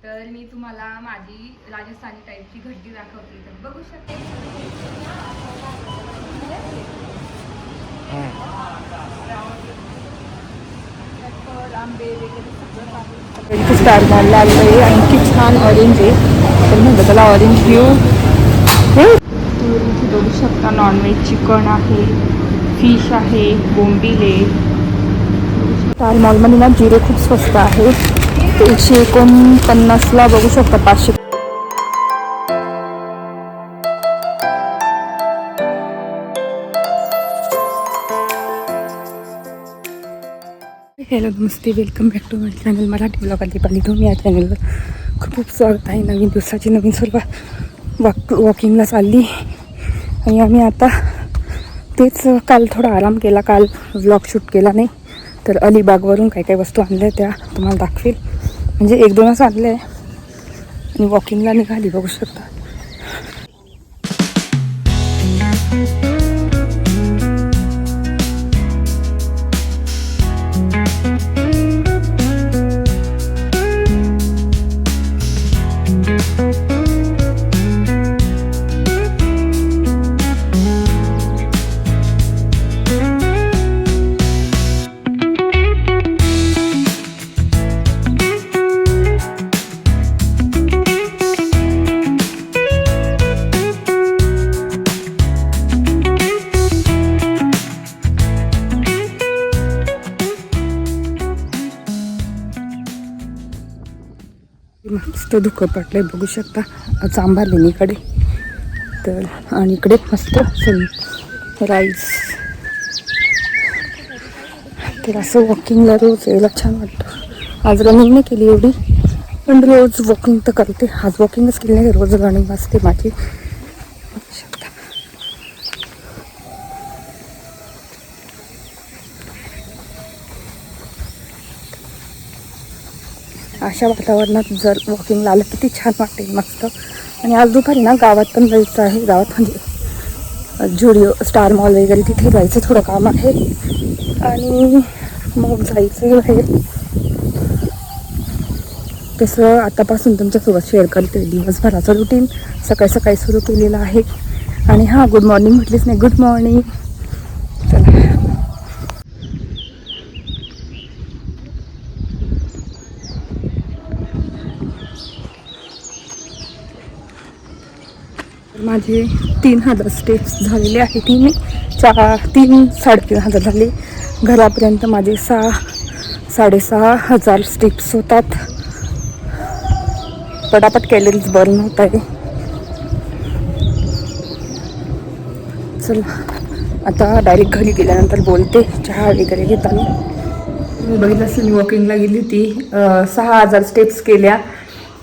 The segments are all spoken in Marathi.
तर मी तुम्हाला माझी राजस्थानी टाईपची घड्डी दाखवते, तर बघू शकते. आंबे वगैरे स्टार मॉलला आलेलं आहे आणि किती छान ऑरेंज आहे. तर म्हणतो त्याला ऑरेंज व्ह्यू. इथे बघू शकता नॉनव्हेज चिकन आहे, फिश आहे, बोंबील आहे. स्टार मॉलमध्ये ना जिरे खूप स्वस्त आहे. 149ला बघू शकता 500. हॅलो नमस्ते, welcome back to my channel Marathi blog Deepali. तुम्ही या चॅनलवर खूप स्वागत आहे. नवीन दिवसाची नवीन सुरुवात. वॉकिंगला चालली आणि आम्ही आता तेच काल थोडा आराम केला. काल व्लॉग शूट केला नाही, तर अलिबागवरून काही काही वस्तू आणल्या त्या तुम्हाला दाखवेल. म्हणजे 1-2च आणले आणि वॉकिंगला निघाली बघू शकता. मस्त धुकं पडलंय बघू शकता चांबा लेणीकडे. तर आणि इकडे मस्त राईस. तर असं वॉकिंगला रोज यायला छान वाटतं. आज रनिंग नाही केली एवढी, पण रोज वॉकिंग तर करते. आज वॉकिंगच केली नाही, रोज रनिंग असते माझी. बघू शकता अशा वातावरणात जर वॉकिंगला आलं किती छान वाटेल, मस्त. आणि आज दुपारी ना गावात पण जायचं आहे. गावात म्हणजे जुडिओ स्टार मॉल वगैरे तिथे जायचं थोडं काम आहे आणि मग जायचं आहे. तसं आतापासून तुमच्यासोबत शेअर करते दिवसभराचं रुटीन. सकाळी सकाळी सुरू केलेलं आहे. आणि हां, गुड मॉर्निंग म्हटलीच नाही, गुड मॉर्निंग. चला माझे 3000 स्टेप्स झालेले आहे. 3-3.5 झाले. घरापर्यंत माझे 6-6.5 स्टेप्स होतात. पटापट कॅलरीज बर्न होत आहे. चला आता डायरेक्ट घरी गेल्यानंतर बोलते. चहा वगैरे घेताना मी बघितलं असेल, मी वॉकिंगला गेली होती. 6000 स्टेप्स केल्या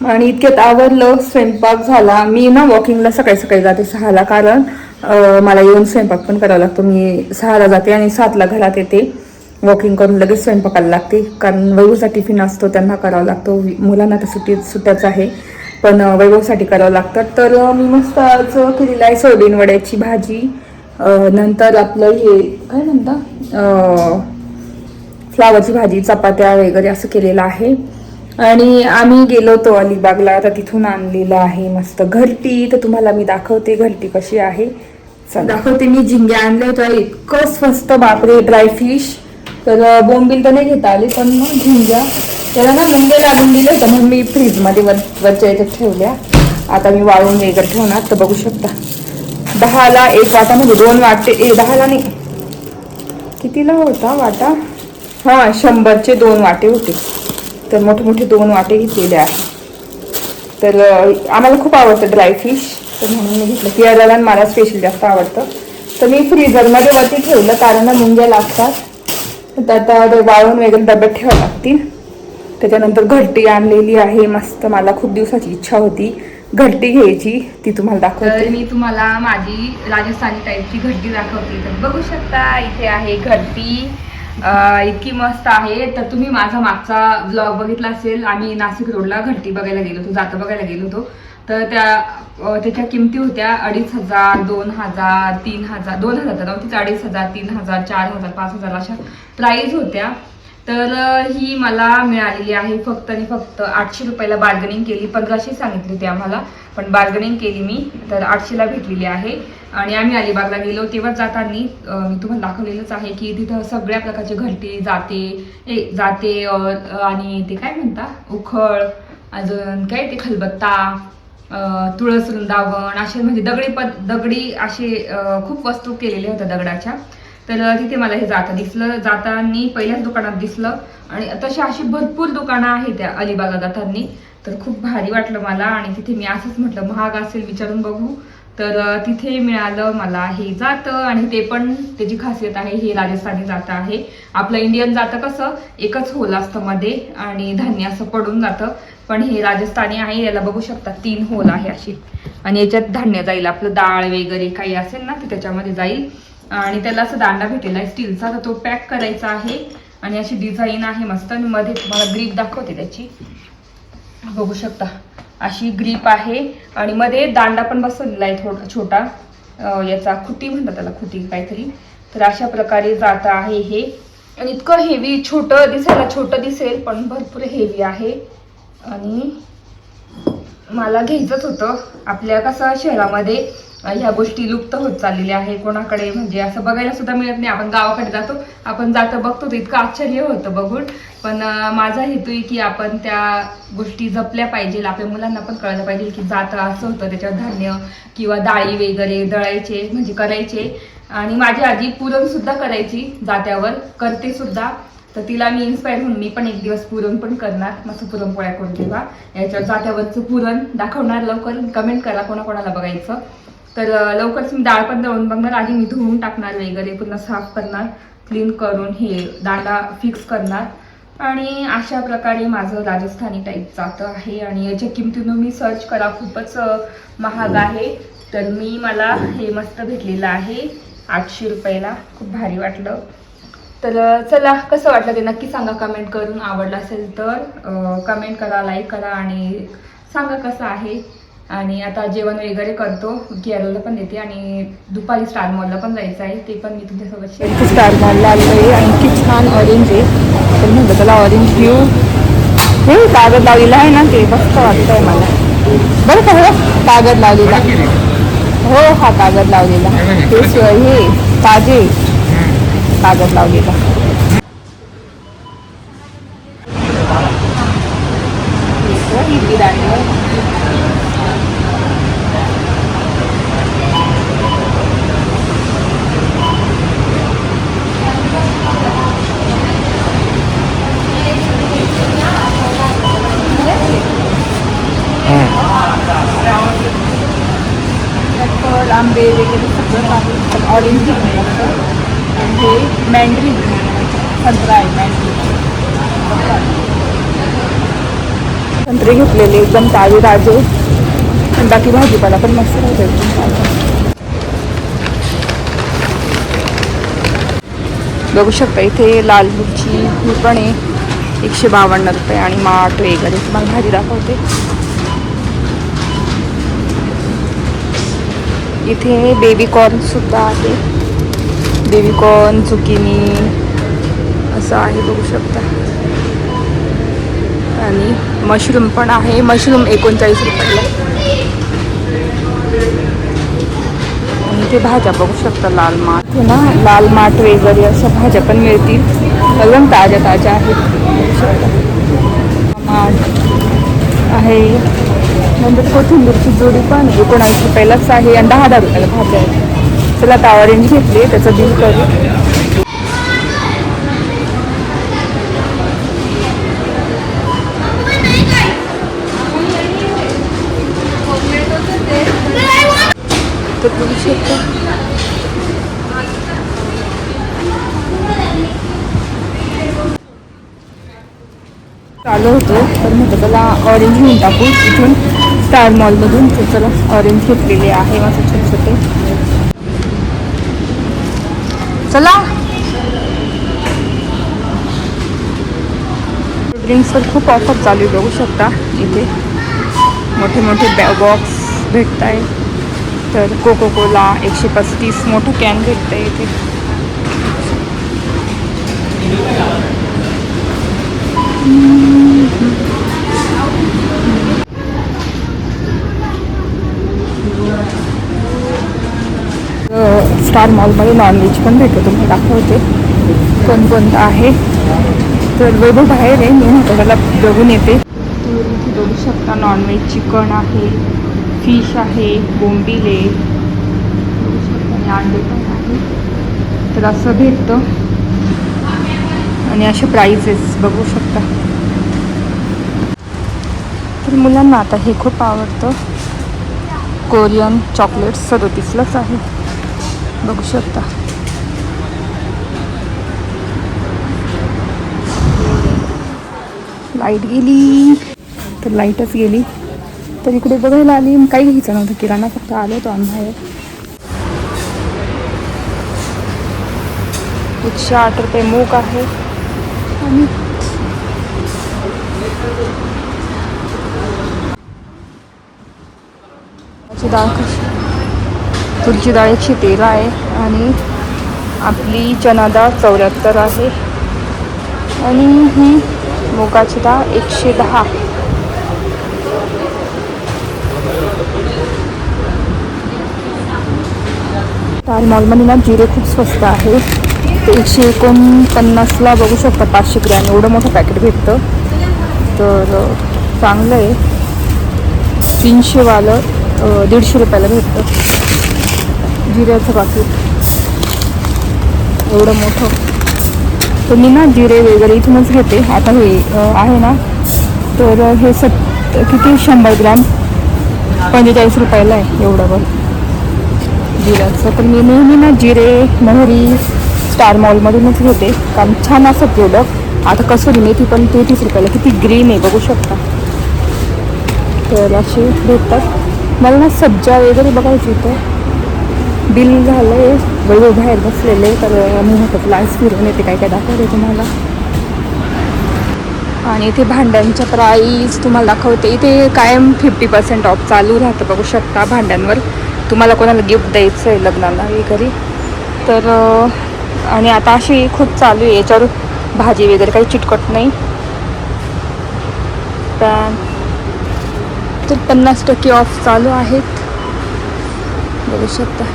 आणि इतक्यात आवरलं, स्वयंपाक झाला. मी ना वॉकिंगला सकाळी सकाळी जाते 6ला, कारण मला येऊन स्वयंपाक पण करावा लागतो. मी 6ला जाते आणि 7ला घरात येते. वॉकिंग करून लगेच स्वयंपाकाला लागते, कारण वैभवचा टिफिन असतो, त्यांना करावा लागतो. मुलांना तर सुट्ट्याच आहे, पण वैभवसाठी करावं लागतं. तर मी मस्त आज केलेलं आहे सोयाबीन वड्याची भाजी. नंतर आपलं हे काय म्हणता, फ्लावरची भाजी, चपात्या वगैरे असं केलेलं आहे. आणि आम्ही गेलो होतो अलिबागला, तर तिथून आणलेलं आहे मस्त घरटी. तर तुम्हाला मी दाखवते घरटी कशी आहे. दाखवते. मी झिंगे आणले होते, इतकं स्वस्त, बापरे. ड्रायफिश तर बोंबील तर नाही घेता आले, पण मग झिंग्या त्याला ना मुंगे लागून दिले होतं, म्हणून मी फ्रीजमध्ये वरच्या याच्यात ठेवल्या. आता मी वाळून वगैरे ठेवणार. तर बघू शकता 10ला 1 वाटा, म्हणजे 2 वाटे. 10ला नाही, कितीला होता वाटा? हां, 100चे 2 वाटे होते. तर मोठे मोठे 2 वाटे घेतलेले आहे. तर आम्हाला खूप आवडतं ड्रायफिश, तर म्हणून मी घेतलं. केरळला मला स्पेशल जास्त आवडतं. तर मी फ्रीझरमध्ये वरती ठेवलं, कारण मुंग्या लागतात. तर आता वाळून वगैरे डब्यात ठेवावं लागतील. त्याच्यानंतर घरटी आणलेली आहे मस्त. मला खूप दिवसाची इच्छा होती घरटी घ्यायची, ती तुम्हाला दाखवते. मी तुम्हाला माझी राजस्थानी टाईपची घरटी दाखवते. तर बघू शकता इथे आहे घरटी. इतकी मस्त आहे. तर तुम्ही माझा मागचा व्लॉग बघितला असेल, आम्ही नाशिक रोडला घरटी बघायला गेलो होतो, जाता बघायला गेलो होतो. तर त्याच्या किमती होत्या 2500, 2000, 3000, 2000 नव्हतीच, 2500, 3000, 4000, 5000 अशा प्राईज होत्या. तर ही मला मिळालेली आहे फक्त आणि फक्त 800 रुपयाला. बार्गेनिंग केली, 1500 सांगितली होती आम्हाला, पण बार्गेनिंग केली मी, तर 800ला भेटलेली आहे. आणि आम्ही अलिबागला गेलो तेव्हा जाताना मी तुम्हाला दाखवलेलंच आहे की तिथं सगळ्या प्रकारचे घंटी, जाते आणि ते काय म्हणता, उखळ, अजून काय ते खलबत्ता, तुळस वृंदावन, असे म्हणजे दगडी असे खूप वस्तू केलेल्या होत्या दगडाच्या. तर तिथे मला हे जाताना पहिल्याच दुकानात दिसलं. आणि तशी अशी भरपूर दुकानं आहेत त्या अलिबागला जाताना. तर खूप भारी वाटलं मला. आणि तिथे मी असंच म्हटलं महाग असेल विचारून बघू, तर तिथे मिळालं मला हे जातं. आणि ते पण त्याची खासियत आहे, हे राजस्थानी जातं आहे. आपलं इंडियन जातं कसं एकच होल असतं मध्ये आणि धान्य असं पडून जातं, पण हे राजस्थानी आहे. याला बघू शकता 3 होल आहे अशी, आणि याच्यात धान्य जाईल, आपलं डाळ वगैरे काही असेल ना ते त्याच्यामध्ये जाईल. आणि त्याला असं दांडा भेटलेला आहे स्टीलचा, तर तो पॅक करायचा आहे. आणि अशी डिझाईन आहे मस्त. आणि मध्ये तुम्हाला ग्रीप दाखवते त्याची, बघू शकता अशी ग्रीप आहे. आणि मध्ये दांडा पण बसवलेला आहे थोडा छोटा, याचा खुटी म्हणतात त्याला, खुटी काहीतरी. तर अशा प्रकारे जात आहे हे. आणि इतकं हेवी, छोटं दिसेल पण भरपूर हेवी आहे. आणि मला घ्यायचंच होतं. आपल्या कसं शहरामध्ये ह्या गोष्टी लुप्त होत चाललेल्या आहे, कोणाकडे म्हणजे असं बघायला सुद्धा मिळत नाही. आपण गावाकडे जातो, आपण बघतो तर इतकं आश्चर्य होतं बघून. पण माझा हेतू आहे की आपण त्या गोष्टी जपल्या पाहिजे, आपल्या मुलांना पण कळलं पाहिजे की जातं असं होतं, त्याच्यावर धान्य किंवा डाळी वगैरे दळायचे म्हणजे करायचे. आणि माझी आजी पुरण सुद्धा करायची जात्यावर, करते सुद्धा. तर तिला मी इन्स्पायर होऊन मी पण एक दिवस पुरण पण करणार, मस्त पुरणपोळ्या करून तेव्हा याच्यावर जात्यावरचं पुरण दाखवणार. लवकर कमेंट करा कोणाकोणाला बघायचं. तर लवकरच मी डाळ पण दळून बघणार. आधी मी धुवून टाकणार वगैरे, पुन्हा साफ करणार, क्लीन करून हे दांडा फिक्स करणार. आणि अशा प्रकारे माझं राजस्थानी टाईप जातं आहे. आणि याच्या किमतीनं मी सर्च करा, खूपच महाग आहे. तर मला हे मस्त भेटलेलं आहे 800 रुपयाला, खूप भारी वाटलं. तर चला, कसं वाटलं ते नक्की सांगा कमेंट करून. आवडलं असेल तर कमेंट करा, लाईक करा आणि सांगा कसं आहे. आणि आता जेवण वगैरे करतो, केरळला पण देते आणि दुपारी स्टार मॉलला पण जायचं आहे, ते पण मी तुमच्यासोबत शेअर. स्टार मॉलला आलो आहे. आणखी छान ऑरेंज आहे, तर म्हणतो त्याला ऑरेंज घेऊ. हे कागद लावलेला आहे ना, ते मस्त वाटत आहे मला. बरं का, हो कागद लावलेला, हो हा कागद लावलेला, हे ताजे कागद लावलेला. आंबे वगैरे सगळं आहे. ऑरेंज आणि हे मँड्रिन संत्रा आहे, मँड्रिन संत्रे घेतलेले एकदम ताजे ताजे. आणि बाकी भाजीपाला पण मस्त राहते एकदम ताजा. बघू शकता इथे लाल मिरची ही पण आहे 152 रुपये. आणि माठ वगैरे तुम्हाला भाजी दाखवते. इथे बेबी कॉर्न सुद्धा आहे, बेबी कॉर्न, झुकिनी असं आहे, बघू शकता. आणि मशरूम पण आहे, मशरूम 39 रुपयाला. आणि ते भाज्या बघू शकता, लाल माठ ना, लाल माठ वगैरे अशा भाज्या पण मिळतील, एकदम ताज्या ताज्या आहेत. बघू शकता माठ आहे. नंतर कोथिंबीरची जोडी पण 19 रुपयालाच आहे आणि 10 रुपयाला भाज्या आहेत. चला आता ऑरेंज घेतले, त्याचं बिल करू. तर बघू शकतो चालू होतो, तर म्हटलं त्याला ऑरेंज घेऊन टाकू इथून स्टार मॉलमधून. तर चला ऑरेंज घेतलेले आहे माझं छोटे छोटे. चला ड्रिंक्सवर खूप ऑफर चालू आहे, बघू शकता इथे मोठे मोठे बॉक्स भेटत आहे. तर कोको कोला 135 मोठं कॅन भेटतं आहे इथे. स्टार मॉलमध्ये नॉनव्हेज पण भेटतो, तुम्ही दाखवते कोणकोणतं आहे. तर वैभव बाहेर आहे, मी म्हटलं त्याला बघून येते. तर इथे बघू शकता नॉनव्हेज चिकन आहे, फिश आहे, बोंबिले बघू शकता आणि अंडे पण आहे. तर असं भेटतं आणि असे प्राइसेस बघू शकता. तर मुलांना आता हे खूप आवडतं, कोरियन चॉकलेट 37लाच आहे बघू शकता. लाईट गेली, तर लाईटच गेली. तर इकडे बघायला आली, काही घ्यायचं नव्हतं किराणा, फक्त आलो होतो आम्ही बाहेर. 108 रुपये मूग आहे आणि डाळ कशी, तुरीची डाळ 113 आहे आणि आपली चना डाळ 74 आहे आणि ही मुगाची डाळ 110. स्टार मॉलमध्ये ना जिरे खूप स्वस्त आहे. ते 149ला बघू शकता, 500 ग्रॅम एवढं मोठं पॅकेट भेटतं. तर चांगलं आहे. 300वालं 150 रुपयाला भेटतं जिऱ्याचं पाकीट एवढं मोठं. तर मी ना जिरे वगैरे इथूनच घेते. आता हे आहे ना, तर हे किती 100 ग्रॅम 45 रुपयाला आहे एवढं बघ जिऱ्याचं. तर मी नेहमी ना जिरे मोहरी स्टार मॉलमधूनच घेते, कारण छान असं प्रोडक्ट. आता कसुरी मेथी पण 33 रुपयाला, किती ग्रीन आहे बघू शकता. तर असे भेटतात. मला ना सब्जा वगैरे बघायची होतं. बिल झालं आहे, वैभव बाहेर बसलेले, तर मी म्हटलं लाईस फिरून येते, काय काय दाखवते तुम्हाला. आणि इथे भांड्यांच्या प्राईस तुम्हाला दाखवते. इथे कायम 50% ऑफ चालू राहतं बघू शकता भांड्यांवर. तुम्हाला कोणाला गिफ्ट द्यायचं आहे लग्नाला वगैरे तर. आणि आता अशी खूप चालू आहे, याच्यावर भाजी वगैरे काही चिटकत नाही. तर 50% ऑफ चालू आहेत बघू शकता.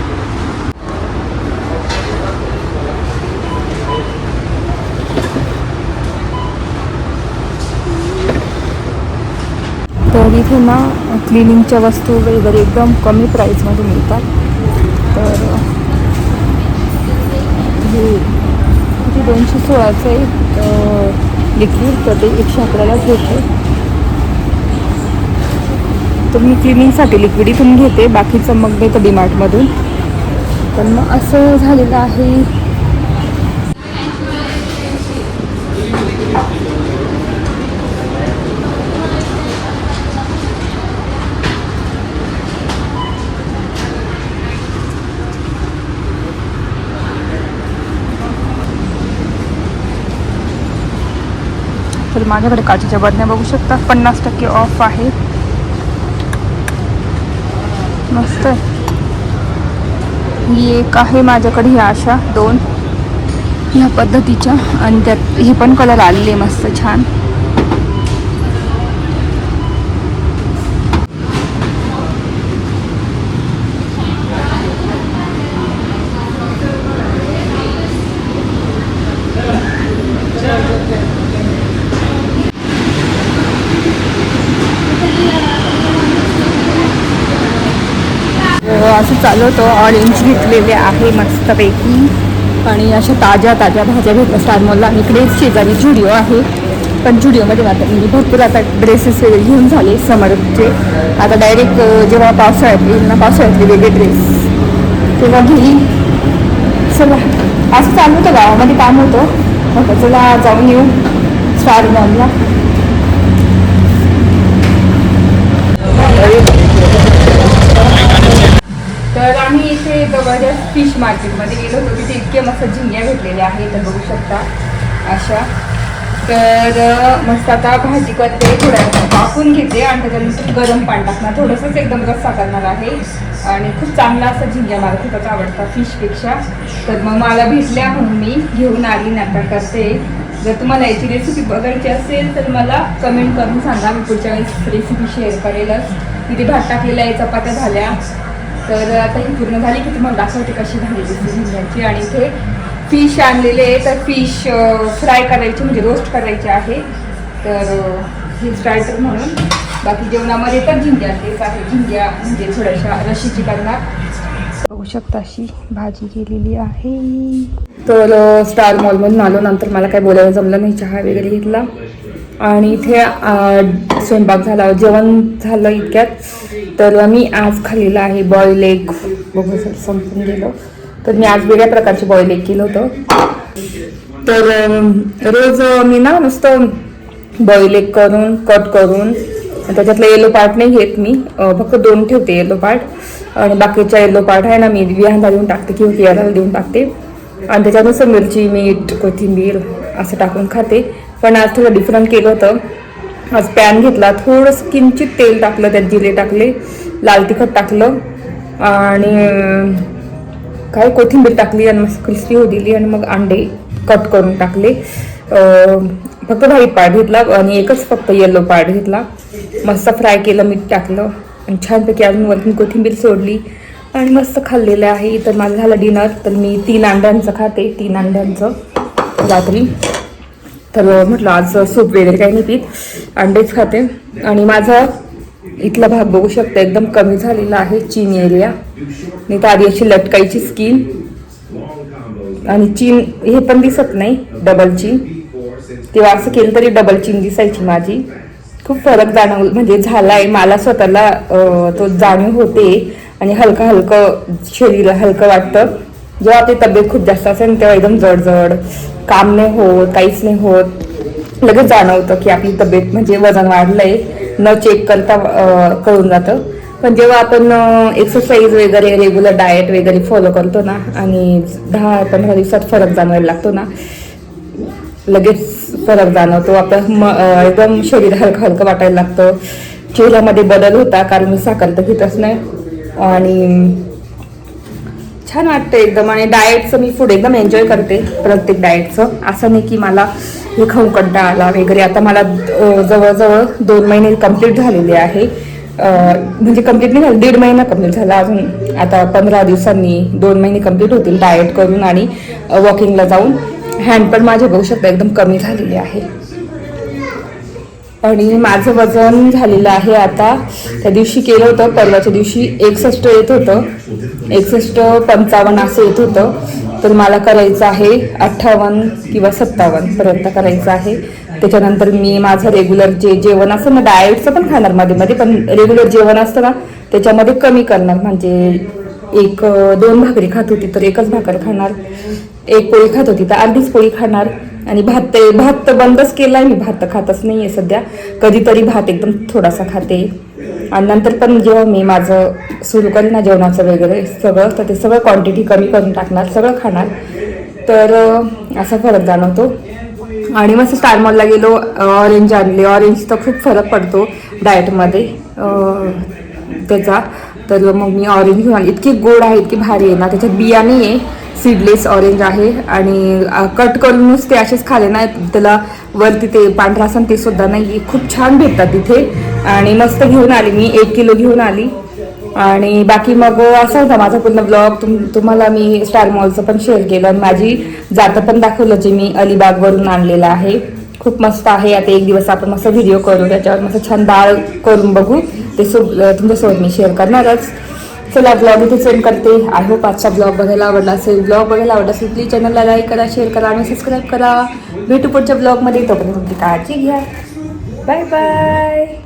तर इथे ना क्लिनिंगच्या वस्तू वगैरे एकदम कमी प्राईसमध्ये मिळतात. तर हे किती 216चं आहे लिक्विड, तर ते 111लाच भेटते. तर मी क्लिनिंगसाठी लिक्विड इथून घेते, बाकीचं मग घेतं डीमार्टमधून. पण मग असं झालेलं आहे. तर माझ्याकडे काचेच्या बरण्या बघू शकता, 50% ऑफ आहे. मस्त ही एक आहे माझ्याकडे, ह्या अशा 2 ह्या पद्धतीच्या, आणि त्यात हे पण कलर आलेले मस्त छान. असं चालू होतं. ऑरेंज घेतलेले आहे मस्तपैकी, आणि अशा ताज्या ताज्या भाज्या भेटल्या स्टार मॉलला. इकडेच शेजारी जुडिओ आहे, पण जुडिओमध्ये आता म्हणजे भरपूर आता ड्रेसेस वगैरे घेऊन झाले समरचे. आता डायरेक्ट जेव्हा पावसाळ्यात येईल ना, पावसाळ्यातले वेगळे ड्रेस तेव्हा घेईल. चला असं चालू होतं, गावामध्ये काम होतं, म्हटलं चला जाऊन येऊ स्टार मॉलला. तर आम्ही इथे जबरदस्त फिश मार्केटमध्ये गेलो होतो. तिथे इतके मस्त झिंग्या भेटलेल्या आहेत, तर बघू शकता अशा. तर मस्त आता भाजी करते, थोड्या वाफून घेते आणि त्याच्यानंतर गरम पाणी टाकणार, थोडंसंच एकदम रस्सा करणार आहे. आणि खूप चांगला असं झिंग्या मला खूपच आवडतात फिशपेक्षा. तर मग मला भेटल्या म्हणून मी घेऊन आली, नाका करते. जर तुम्हाला याची रेसिपी बघायची असेल तर मला कमेंट करून सांगा, मी पुढच्या वेळेस रेसिपी शेअर करेलच. इथे भात टाकलेला आहे, चपात्या झाल्या, तर आता ही पूर्ण झाली की तुम्हाला दाखवते कशी झालेली झिंग्यांची. आणि इथे फिश आणलेले आहे, तर फिश फ्राय करायचे म्हणजे रोस्ट करायचे आहे. तर हे स्टार्टर म्हणून बाकी जेवणामध्ये तर झिंग्या तेच आहे. झिंग्या म्हणजे थोड्याशा रशीची करणार. बघू शकता अशी भाजी केलेली आहे. तर स्टार मॉलमधून आलो, नंतर मला काय बोलायला जमलं नाही, चहा वगैरे घेतला आणि इथे स्वयंपाक झाला, जेवण झालं इतक्यात. तर मी आज खाल्लेलं आहे बॉईल एग. बघू सर संपून गेलं. तर मी आज वेगळ्या प्रकारचे बॉईल एग केलं होतं. तर रोज मी ना नुसतं बॉईल एग करून कट करून त्याच्यातलं येलो पार्ट नाही घेत मी, फक्त 2 ठेवते येलो पार्ट आणि बाकीच्या येलो पार्ट आहे ना मी विहांदा देऊन टाकते किंवा पियाला देऊन टाकते आणि त्याच्यानुसार मिरची मीठ कोथिंबीर असं टाकून खाते. पण आज थोडं डिफरंट केलं होतं. आज पॅन घेतला, थोडंसं किंचित तेल टाकलं, त्यात जिरे टाकले, लाल तिखट टाकलं आणि काय कोथिंबीर टाकली आणि मस्त क्रिस्पी होऊ दिली आणि मग अंडे कट करून टाकले. फक्त व्हाईट पार्ट घेतला आणि एकच फक्त येलो पार्ट घेतला. मस्त फ्राय केलं, मीठ टाकलं आणि छानपैकी अजून वरती कोथिंबीर सोडली आणि मस्त खाल्लेलं आहे. तर माझं झालं डिनर. तर मी 3 अंड्यांचं खाते, 3 अंड्यांचं रात्री. तर म्हटलं आज सूप वगैरे काही नाही पीत, अंडेच खाते. आणि माझा इथला भाग बघू शकता एकदम कमी झालेला आहे, चीन एरिया. नाही तर आधी अशी लटकायची स्किन आणि चीन हे पण दिसत नाही, डबल चीन. तेव्हा असं केलं तरी डबल चीन दिसायची माझी. खूप फरक म्हणजे झाला आहे मला स्वतःला, तो जाणीव होते आणि हलकं शरीर हलकं वाटतं. जेव्हा आपली तब्येत खूप जास्त असेल तेव्हा एकदम जड काम नाही होत, काहीच नाही होत, लगेच जाणवतं की आपली तब्येत म्हणजे वजन वाढलंय, न चेक करता कळून जातं. पण जेव्हा आपण एक्सरसाइज वगैरे रेग्युलर डाएट वगैरे फॉलो करतो ना आणि 10-15 दिवसात फरक जाणवायला लागतो ना, लगेच फरक जाणवतो. आपलं एकदम शरीर हलकं वाटायला लागतं, चेहऱ्यामध्ये बदल होता. कारण मी साखर तर घेतच नाही आणि छान वाटतं एकदम. आणि डाएटचं मी फूड एकदम एन्जॉय करते, प्रत्येक डाएटचं. असं नाही की मला हे खाऊन कंटाळा आला वगैरे. आता मला जवळजवळ 2 महिने कंप्लीट झालेले आहे, म्हणजे कंप्लीट नाही झालं, 1.5 महिना कंप्लीट झाला. अजून आता 15 दिवसांनी 2 महिने कंप्लीट होतील डाएट करून आणि वॉकिंगला जाऊन. हँड पण माझे बघू शकता एकदम कमी झालेले आहे आणि माझं वजन झालेलं आहे आता. त्या दिवशी केलं होतं, परवाच्या दिवशी 61 येत होतं, 61-55 असं येत होतं. तर मला करायचं आहे 58 किंवा 57 पर्यंत करायचं आहे. त्याच्यानंतर मी माझं रेग्युलर जे जेवण असतं ना, डाएटचं पण खाणार मध्ये, पण रेग्युलर जेवण असतं ना त्याच्यामध्ये कमी करणार. म्हणजे 1-2 भाकरी खात होती तर 1च भाकर खाणार, 1 पोळी खात होती तर अर्धीच पोळी खाणार. आणि भात तर बंदच केलाय मी, भात तर खातच नाहीये सध्या. कधीतरी भात एकदम थोडासा खाते आणि नंतर पण जेव्हा मी माझं सुरू करेन ना जेवणाचं वगैरे सगळं, तर ते सगळं क्वांटिटी कमी करून टाकणार, सगळं खाणार. तर असा फरक जाणवतो. आणि मस्त स्टार मॉलला गेलो, ऑरेंज आणले. ऑरेंज तर खूप फरक पडतो डाएटमध्ये त्याचा. तर मग मी ऑरेंज घेऊन आले. इतके गोड आहे, इतके भारी आहे ना, त्याच्यात बिया नाही आहे, सीडलेस ऑरेंज आहे. आणि कट करून नुसते असेच खाले ना, त्याला वरती ते पांढरा असं ते सुद्धा नाही, खूप छान भेटतात तिथे. आणि मस्त घेऊन आली मी, 1 किलो घेऊन आली. आणि बाकी मग असा होता माझा पूर्ण ब्लॉग. तुम्हाला मी स्टार मॉलचं पण शेअर केलं आणि माझी जातं पण दाखवलं, जे मी अलिबागवरून आणलेलं आहे. खूप मस्त आहे. आता एक दिवस आपण मस्त व्हिडिओ करू, त्याच्यावर मस्त छान डाळ करून बघू, ते तुमच्यासोबत मी शेअर करणारच. चला ब्लॉग इथे सेंड करते. आय होप आजचा ब्लॉग बघायला आवडला असेल. ब्लॉग बघायला आवडला असेल प्लीज चॅनलला लाईक करा, शेअर करा आणि सबस्क्राईब करा. भेटू पुढच्या ब्लॉगमध्ये. तोपर्यंत तुमची काळजी घ्या. Bye bye.